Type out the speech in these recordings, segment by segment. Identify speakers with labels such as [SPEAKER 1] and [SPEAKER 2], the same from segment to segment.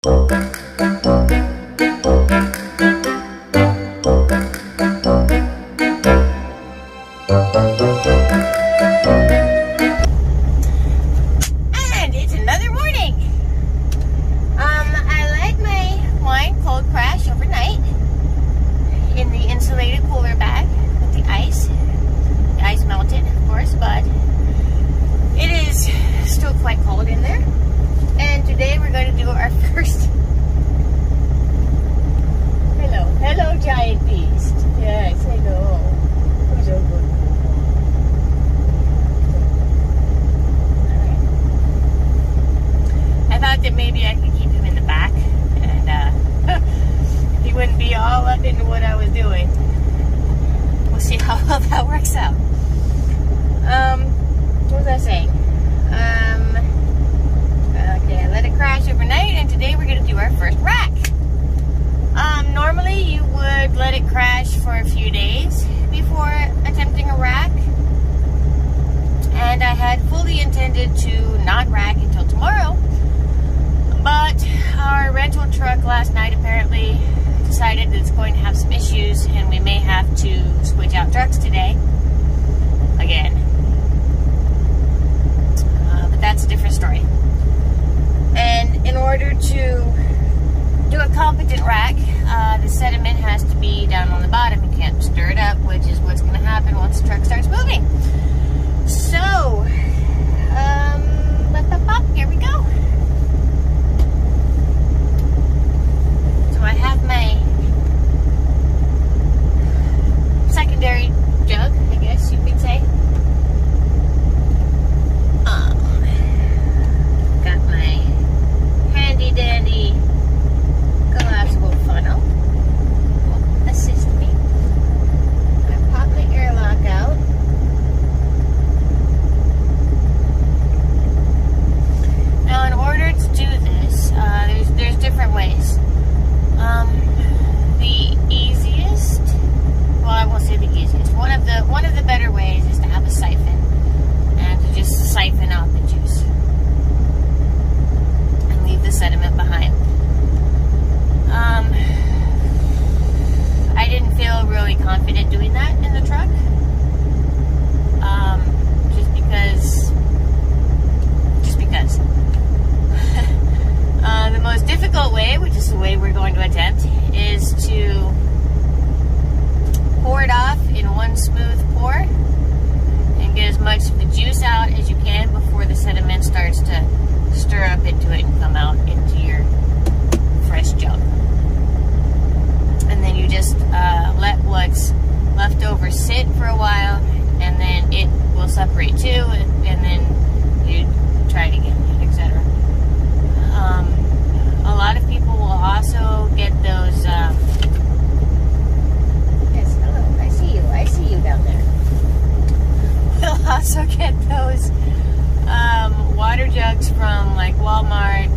[SPEAKER 1] And it's another morning. I let my wine cold crash overnight in the insulated cooler bag with the ice. The ice melted, of course, but it is still quite cold in there. And today we're going to do our first. Hello, giant beast. Yes, hello. Who's so good? I thought that maybe I could keep him in the back, and he wouldn't be all up into what I was doing. We'll see how well that works out. What was I saying? Okay, I let it crash overnight, and today we're going to do our first rack. Normally you would let it crash for a few days before attempting a rack, and I had fully intended to not rack until tomorrow, but our rental truck last night apparently decided that it's going to have some issues, and we may have to switch out trucks today again. But that's a different story. And in order to do a competent rack, the sediment has to be down on the bottom. You can't stir it up, which is what's going to happen once the truck starts moving. So, here we go. So I have my secondary jug, I guess you could say. Got my handy dandy collapsible funnel. Will assist me. I pop the airlock out. Now, in order to do this, there's different ways. The easiest, well, I won't say the easiest. One of the better ways is to have a siphon and to just siphon out the juice and leave the sediment behind. I didn't feel really confident doing that in the truck, just because. The most difficult way, which is the way we're going to attempt, is to pour it off in one smooth pour and get as much of the juice out as you can before the sediment starts to stir up into it and come out into your fresh jug. And then you just let what's left over sit for a while, and then it will separate too, and then you try it again, etc. A lot of people will also get those. Yes, hello. I see you down there. We'll also get those water jugs from like Walmart,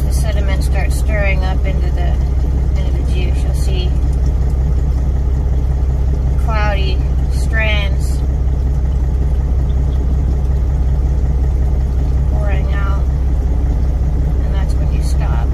[SPEAKER 1] once the sediment starts stirring up into the juice, you'll see cloudy strands pouring out, and that's when you stop.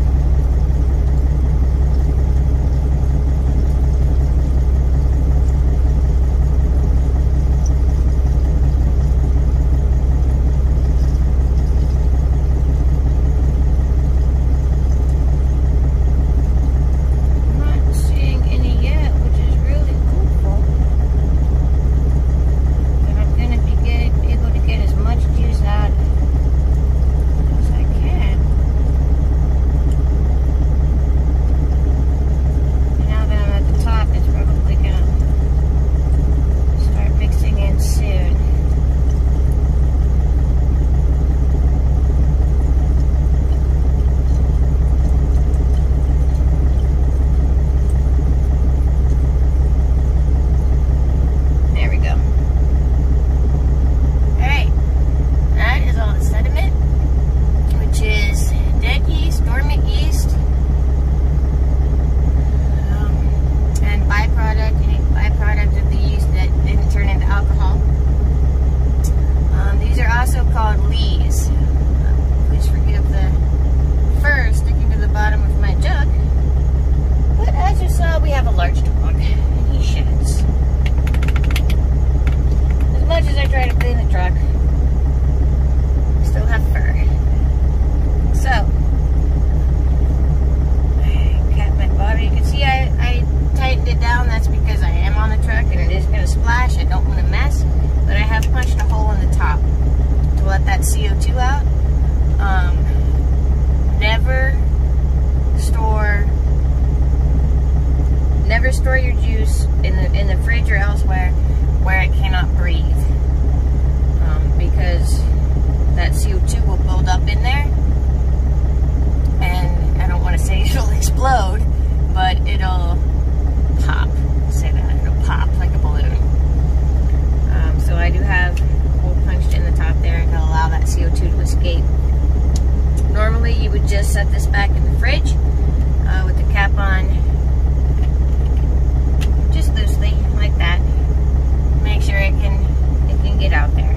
[SPEAKER 1] CO2 out. Never store your juice in the fridge or elsewhere where it cannot breathe, because that CO2 will build up in there, and I don't want to say it'll explode, but it'll pop. Say that, it'll pop like a balloon. So I do have a hole punched in the top there to allow that CO2 to escape. Normally you would just set this back in the fridge with the cap on, just loosely like that. Make sure it can get out there.